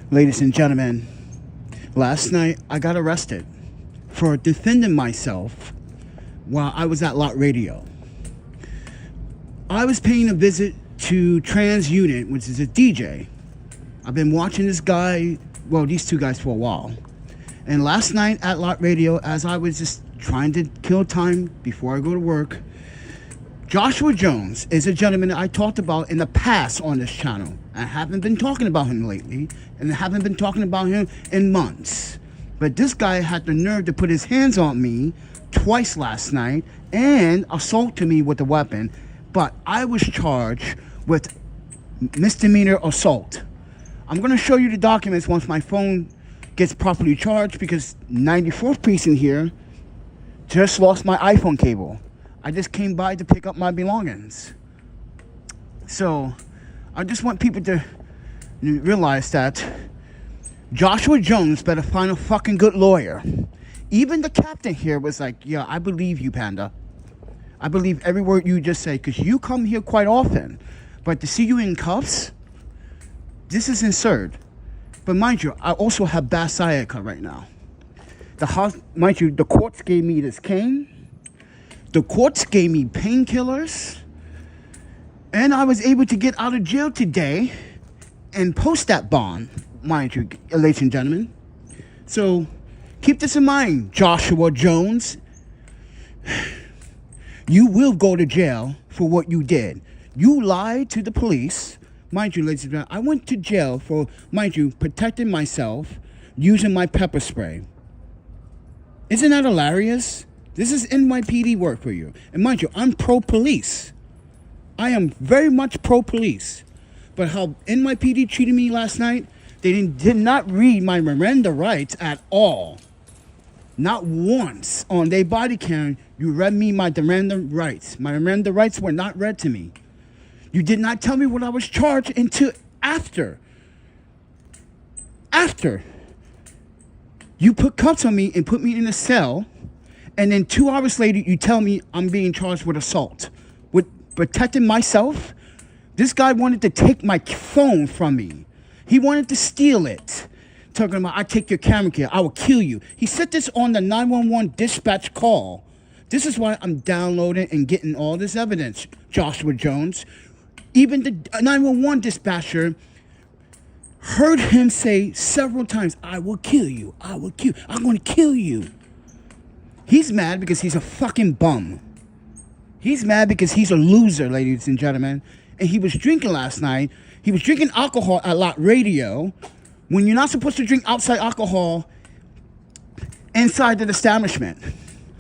Ladies and gentlemen, last night I got arrested for defending myself while I was at Lot Radio. I was paying a visit to Trans Unit, which is a DJ. I've been watching this guy, well, these two guys for a while. And last night at Lot Radio, as I was just trying to kill time before I go to work, Joshua Jones is a gentleman that I talked about in the past on this channel. I haven't been talking about him lately, and I haven't been talking about him in months. But this guy had the nerve to put his hands on me twice last night and assaulted me with a weapon. But I was charged with misdemeanor assault. I'm going to show you the documents once my phone gets properly charged, because 94th precinct here just lost my iPhone cable. I just came by to pick up my belongings. So I just want people to realize that Joshua Jones better find a fucking good lawyer. Even the captain here was like, yeah, I believe you, Panda. I believe every word you just say, because you come here quite often. But to see you in cuffs, this is absurd. But mind you, I also have bad sciatica right now. Mind you, the courts gave me this cane. The courts gave me painkillers, and I was able to get out of jail today and post that bond, mind you, ladies and gentlemen. So keep this in mind, Joshua Jones. You will go to jail for what you did. You lied to the police. Mind you, ladies and gentlemen, I went to jail for, mind you, protecting myself using my pepper spray. Isn't that hilarious? This is NYPD work for you. And mind you, I'm pro-police. I am very much pro-police. But how NYPD treated me last night, they did not read my Miranda rights at all. Not once on their body cam, you read me my Miranda rights. My Miranda rights were not read to me. You did not tell me what I was charged until after. After. You put cuffs on me and put me in a cell. And then 2 hours later, you tell me I'm being charged with assault. With protecting myself? This guy wanted to take my phone from me. He wanted to steal it. Talking about, I take your camera here, I will kill you. He said this on the 911 dispatch call. This is why I'm downloading and getting all this evidence, Joshua Jones. Even the 911 dispatcher heard him say several times, I will kill you, I will kill you, I'm going to kill you. He's mad because he's a fucking bum. He's mad because he's a loser, ladies and gentlemen. And he was drinking last night. He was drinking alcohol at Lot Radio when you're not supposed to drink outside alcohol inside the establishment.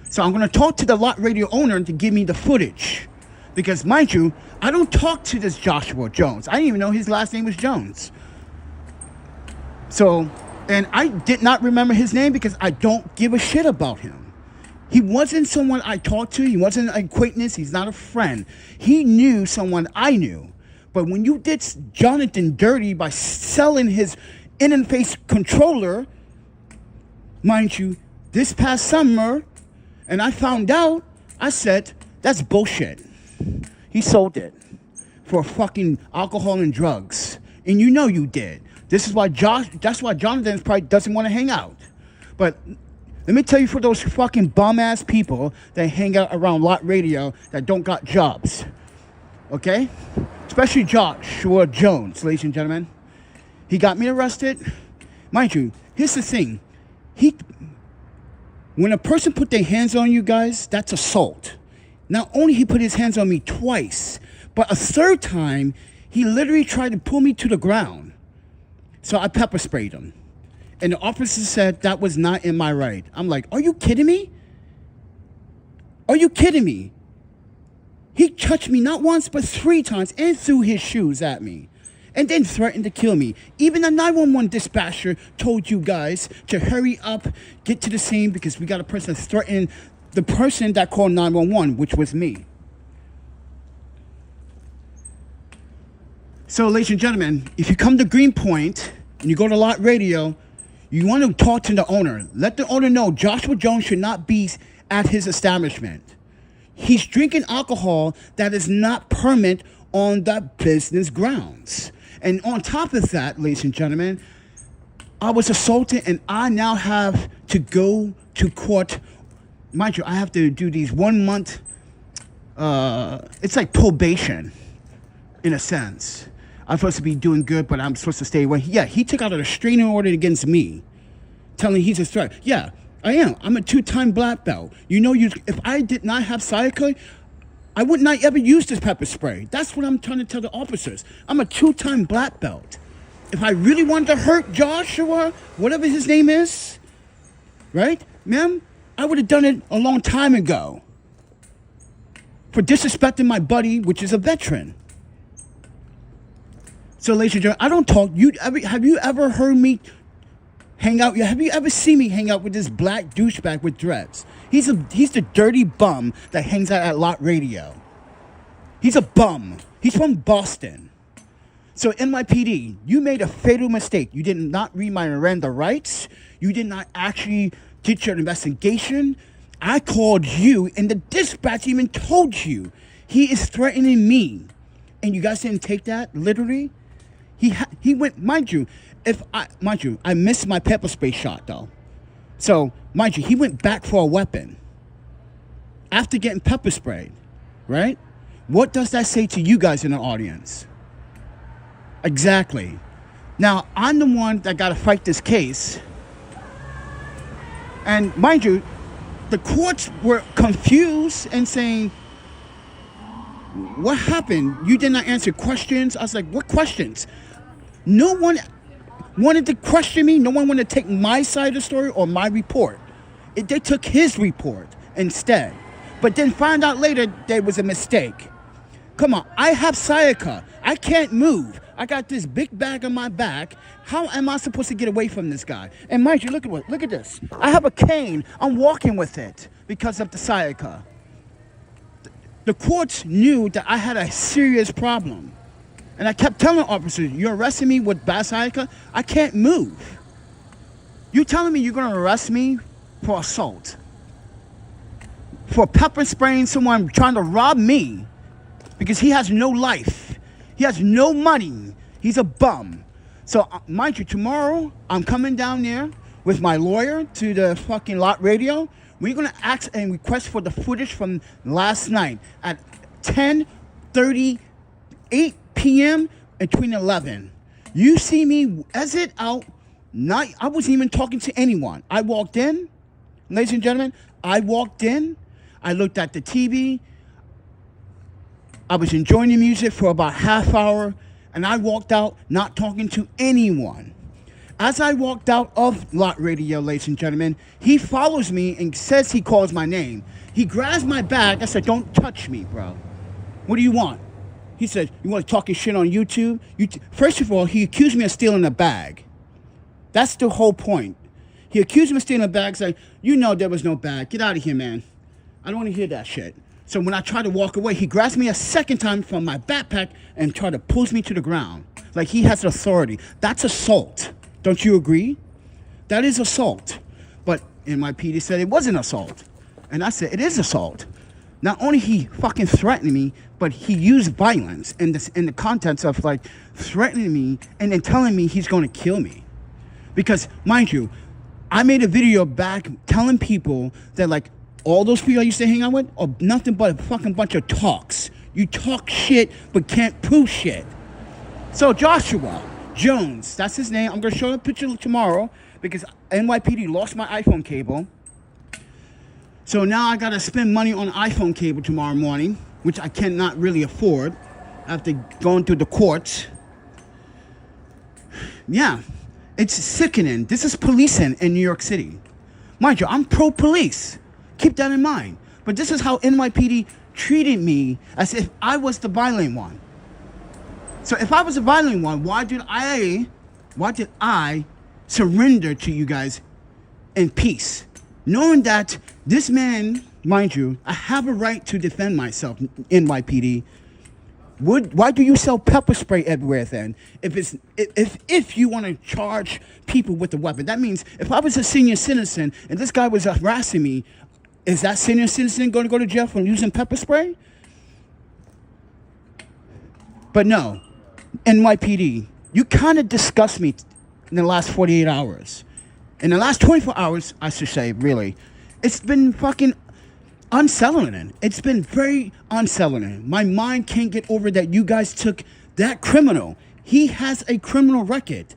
So I'm going to talk to the Lot Radio owner to give me the footage. Because, mind you, I don't talk to this Joshua Jones. I didn't even know his last name was Jones. So, and I did not remember his name because I don't give a shit about him. He wasn't someone I talked to. He wasn't an acquaintance. He's not a friend. He knew someone I knew. But when you did Jonathan dirty by selling his interface controller, mind you, this past summer, and I found out, I said, that's bullshit. He sold it for fucking alcohol and drugs. And you know you did. This is why that's why Jonathan probably doesn't want to hang out. But let me tell you, for those fucking bum-ass people that hang out around Lot Radio that don't got jobs, okay? Especially Joshua Jones, ladies and gentlemen. He got me arrested. Mind you, here's the thing. When a person put their hands on you guys, that's assault. Not only he put his hands on me twice, but a third time, he literally tried to pull me to the ground. So I pepper sprayed him. And the officer said that was not in my right. I'm like, are you kidding me? Are you kidding me? He touched me not once, but 3 times and threw his shoes at me. And then threatened to kill me. Even the 911 dispatcher told you guys to hurry up, get to the scene, because we got a person that's threatening the person that called 911, which was me. So, ladies and gentlemen, if you come to Greenpoint and you go to Lot Radio, you want to talk to the owner. Let the owner know Joshua Jones should not be at his establishment. He's drinking alcohol that is not permit on the business grounds. And on top of that, ladies and gentlemen, I was assaulted, and I now have to go to court. Mind you, I have to do these 1 month, it's like probation, in a sense. I'm supposed to be doing good, but I'm supposed to stay away. Yeah, he took out a restraining order against me, telling he's a threat. Yeah, I am. I'm a 2-time black belt. You know, if I did not have Sayaka, I would not ever use this pepper spray. That's what I'm trying to tell the officers. I'm a 2-time black belt. If I really wanted to hurt Joshua, whatever his name is, right, ma'am, I would have done it a long time ago for disrespecting my buddy, which is a veteran. So, ladies and gentlemen, I don't talk. Have you ever heard me hang out? Have you ever seen me hang out with this black douchebag with dreads? He's the dirty bum that hangs out at Lot Radio. He's a bum. He's from Boston. So NYPD, you made a fatal mistake. You did not read my Miranda rights. You did not actually get your investigation. I called you, and the dispatch even told you he is threatening me. And you guys didn't take that literally? He went, mind you, I missed my pepper spray shot though. So, mind you, he went back for a weapon after getting pepper sprayed, right? What does that say to you guys in the audience? Exactly. Now, I'm the one that got to fight this case. And mind you, the courts were confused and saying, what happened? You did not answer questions. I was like, what questions? No one wanted to question me. No one wanted to take my side of the story or my report. They took his report instead. But then found out later there was a mistake. Come on, I have sciatica. I can't move. I got this big bag on my back. How am I supposed to get away from this guy? And mind you, look at this. I have a cane. I'm walking with it because of the sciatica. The courts knew that I had a serious problem. And I kept telling officers, you're arresting me with bad sciatica? I can't move. You're telling me you're going to arrest me for assault? For pepper spraying someone trying to rob me because he has no life. He has no money. He's a bum. So, mind you, tomorrow, I'm coming down there with my lawyer to the fucking Lot Radio. We're going to ask and request for the footage from last night at 10:38 p.m. between 11. You see me exit out. I wasn't even talking to anyone. I walked in. Ladies and gentlemen, I walked in. I looked at the TV. I was enjoying the music for about half hour, and I walked out not talking to anyone. As I walked out of Lot Radio, ladies and gentlemen, he follows me and says he calls my name. He grabs my bag. I said, don't touch me, bro. What do you want? He said, you want to talk your shit on YouTube? First of all, he accused me of stealing a bag. That's the whole point. He accused me of stealing a bag. Said, you know there was no bag. Get out of here, man. I don't want to hear that shit. So when I tried to walk away, he grabs me a second time from my backpack and tried to push me to the ground. Like he has authority. That's assault. Don't you agree? That is assault. But NYPD said it wasn't assault. And I said, it is assault. Not only he fucking threatened me, but he used violence in the context of like threatening me and then telling me he's going to kill me. Because, mind you, I made a video back telling people that like, all those people I used to hang out with are nothing but a fucking bunch of talks. You talk shit, but can't prove shit. So Joshua Jones, that's his name. I'm going to show a picture tomorrow because NYPD lost my iPhone cable. So now I got to spend money on iPhone cable tomorrow morning, which I cannot really afford after going through the courts. Yeah, it's sickening. This is policing in New York City. Mind you, I'm pro-police. Keep that in mind. But this is how NYPD treated me as if I was the violent one. So if I was the violent one, why did I surrender to you guys in peace? Knowing that this man, mind you, I have a right to defend myself, NYPD. Why do you sell pepper spray everywhere then? If you want to charge people with a weapon, that means if I was a senior citizen and this guy was harassing me, is that senior citizen going to go to jail for using pepper spray? But no, NYPD, You kind of disgust me in the last 48 hours. In the last 24 hours, I should say, really. It's been fucking unsettling. It's been very unsettling. My mind can't get over that you guys took that criminal. He has a criminal record.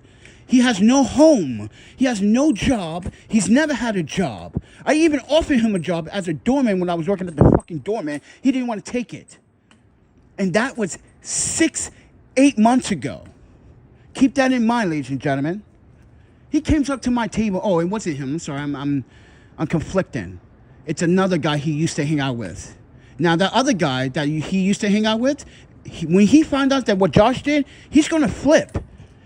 He has no home. He has no job. He's never had a job. I even offered him a job as a doorman when I was working at the fucking doorman. He didn't want to take it. And that was 8 months ago. Keep that in mind, ladies and gentlemen. He came up to my table. Oh, it wasn't him. I'm sorry. I'm conflicting. It's another guy he used to hang out with. Now, that other guy that he used to hang out with, when he found out that what Josh did, he's going to flip.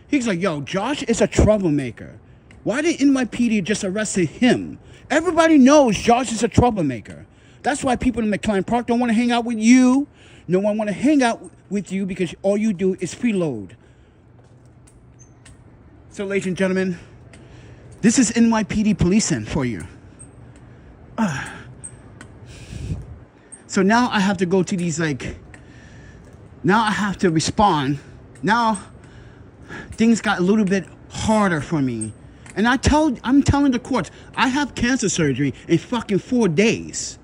He's like, yo, Josh is a troublemaker. Why didn't NYPD just arrested him? Everybody knows Josh is a troublemaker. That's why people in McLean Park don't want to hang out with you. No one want to hang out with you because all you do is freeload. So, ladies and gentlemen, this is NYPD policing for you. So now I have to go to these, now I have to respond. Now things got a little bit harder for me. And I'm telling the courts, I have cancer surgery in fucking 4 days.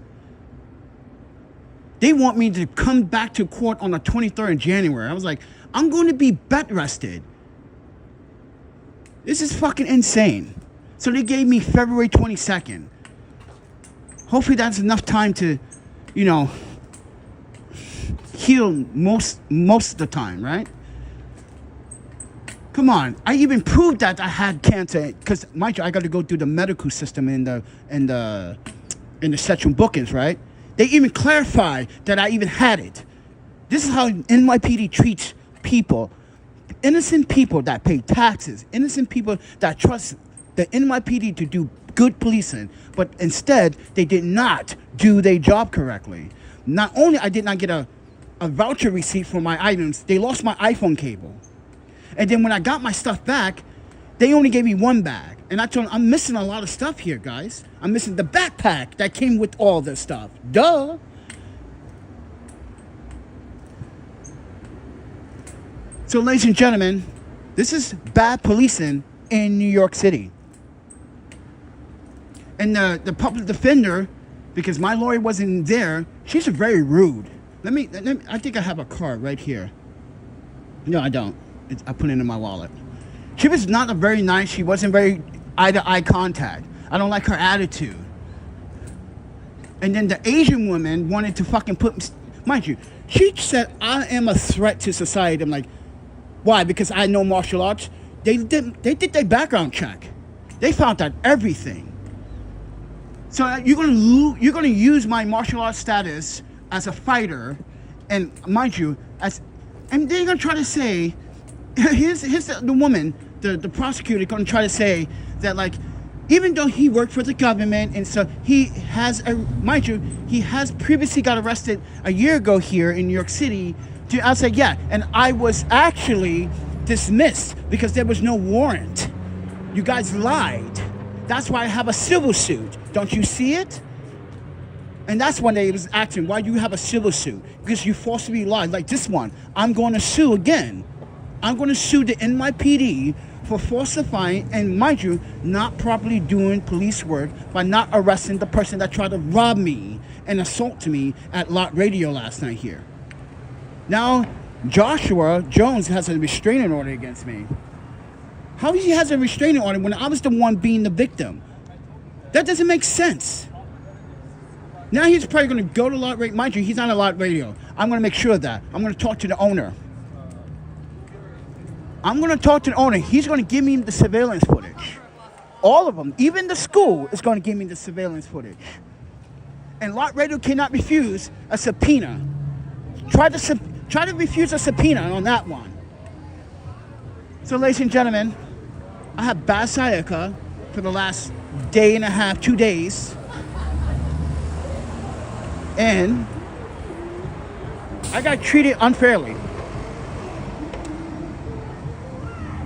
They want me to come back to court on the 23rd of January. I was like, I'm going to be bed rested. This is fucking insane. So they gave me February 22nd. Hopefully that's enough time to, heal most of the time, right? Come on. I even proved that I had cancer because, mind you, I got to go through the medical system in the sexual bookings, right? They even clarified that I even had it. This is how NYPD treats people. Innocent people that pay taxes. Innocent people that trust the NYPD to do good policing. But instead, they did not do their job correctly. Not only I did not get a voucher receipt for my items, they lost my iPhone cable. And then when I got my stuff back, they only gave me one bag. And I told them, I'm missing a lot of stuff here, guys. I'm missing the backpack that came with all this stuff. Duh. So, ladies and gentlemen, this is bad policing in New York City. And the public defender, because my lawyer wasn't there, she's very rude. I think I have a card right here. No, I don't. I put it in my wallet. She was not very nice. She wasn't very eye-to-eye contact. I don't like her attitude. And then the Asian woman wanted to fucking mind you, she said, I am a threat to society. I'm like, why? Because I know martial arts? They did their background check. They found out everything. So you're gonna use my martial arts status as a fighter, and mind you, and they're gonna try to say, here's the woman, the prosecutor gonna try to say that even though he worked for the government and so he has he has previously got arrested a year ago here in New York City. I said, yeah, and I was actually dismissed because there was no warrant. You guys lied. That's why I have a civil suit. Don't you see it? And that's when they was asking, why do you have a civil suit? Because you forcibly lied. Like this one, I'm going to sue again. I'm going to sue the NYPD for falsifying and, mind you, not properly doing police work by not arresting the person that tried to rob me and assault me at Lot Radio last night here. Now, Joshua Jones has a restraining order against me. How he has a restraining order when I was the one being the victim? That doesn't make sense. Now he's probably going to go to Lot Radio. Mind you, he's on a Lot Radio. I'm going to make sure of that. I'm going to talk to the owner. I'm going to talk to the owner. He's going to give me the surveillance footage. All of them. Even the school is going to give me the surveillance footage. And Lot Radio cannot refuse a subpoena. Try to refuse a subpoena on that one. So, ladies and gentlemen, I have bad sciatica for the last day and a half, 2 days. And I got treated unfairly.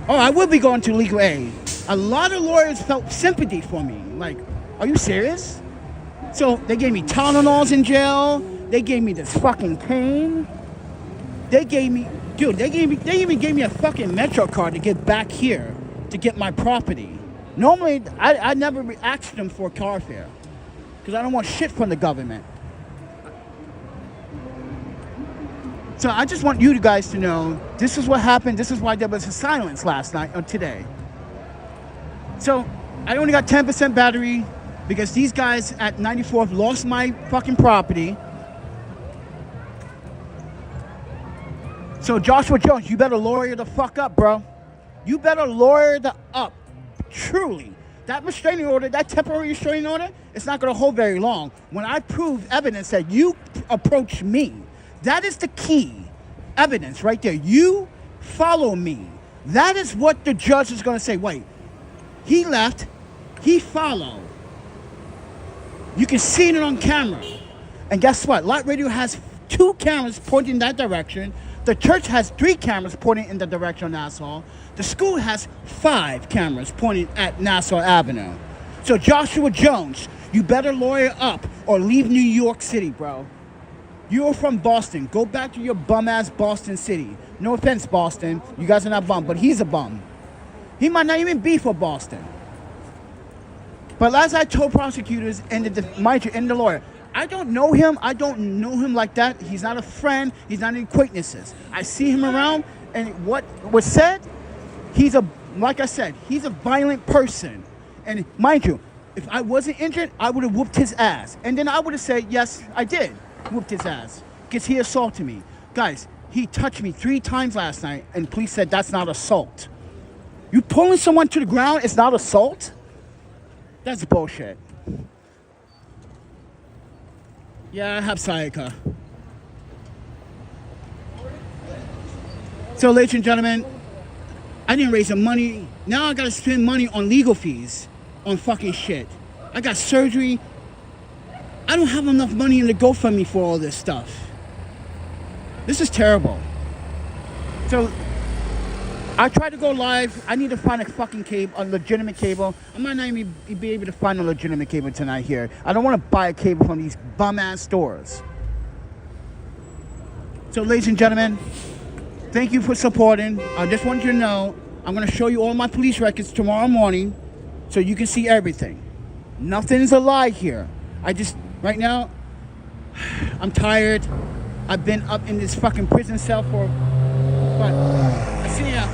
Oh, I will be going to legal aid. A lot of lawyers felt sympathy for me. Like, are you serious? So they gave me Tylenols in jail. They gave me this fucking pain. They gave me Dude, they even gave me a fucking Metro card to get back here to get my property. Normally, I never asked them for a car fare because I don't want shit from the government. So I just want you guys to know this is what happened. This is why there was a silence last night or today. So I only got 10% battery because these guys at 94th lost my fucking property. So Joshua Jones, you better lawyer the fuck up, bro. You better lawyer the up. Truly. That restraining order, that temporary restraining order, it's not going to hold very long. When I prove evidence that you approached me, that is the key evidence right there. You follow me. That is what the judge is going to say. Wait, he left, he followed. You can see it on camera. And guess what? Light Radio has 2 cameras pointing in that direction. The church has 3 cameras pointing in the direction of Nassau. The school has 5 cameras pointing at Nassau Avenue. So Joshua Jones, you better lawyer up or leave New York City, bro. You're from Boston. Go back to your bum-ass Boston City. No offense, Boston. You guys are not bum, but he's a bum. He might not even be for Boston. But as I told prosecutors and the lawyer, I don't know him. I don't know him like that. He's not a friend. He's not an acquaintances. I see him around, and what was said, like I said, he's a violent person. And mind you, if I wasn't injured, I would have whooped his ass. And then I would have said, yes, I did whooped his ass because he assaulted me. Guys, he touched me 3 times last night, and police said that's not assault. You pulling someone to the ground is not assault? That's bullshit. Yeah, I have sciatica. So, ladies and gentlemen, I didn't raise the money. Now I gotta spend money on legal fees, on fucking shit. I got surgery. I don't have enough money in the GoFundMe for all this stuff. This is terrible. So, I tried to go live. I need to find a fucking cable, a legitimate cable. I might not even be able to find a legitimate cable tonight here. I don't want to buy a cable from these bum-ass stores. So, ladies and gentlemen, thank you for supporting. I just want you to know, I'm going to show you all my police records tomorrow morning so you can see everything. Nothing's a lie here. Right now, I'm tired. I've been up in this fucking prison cell for, what? I see ya.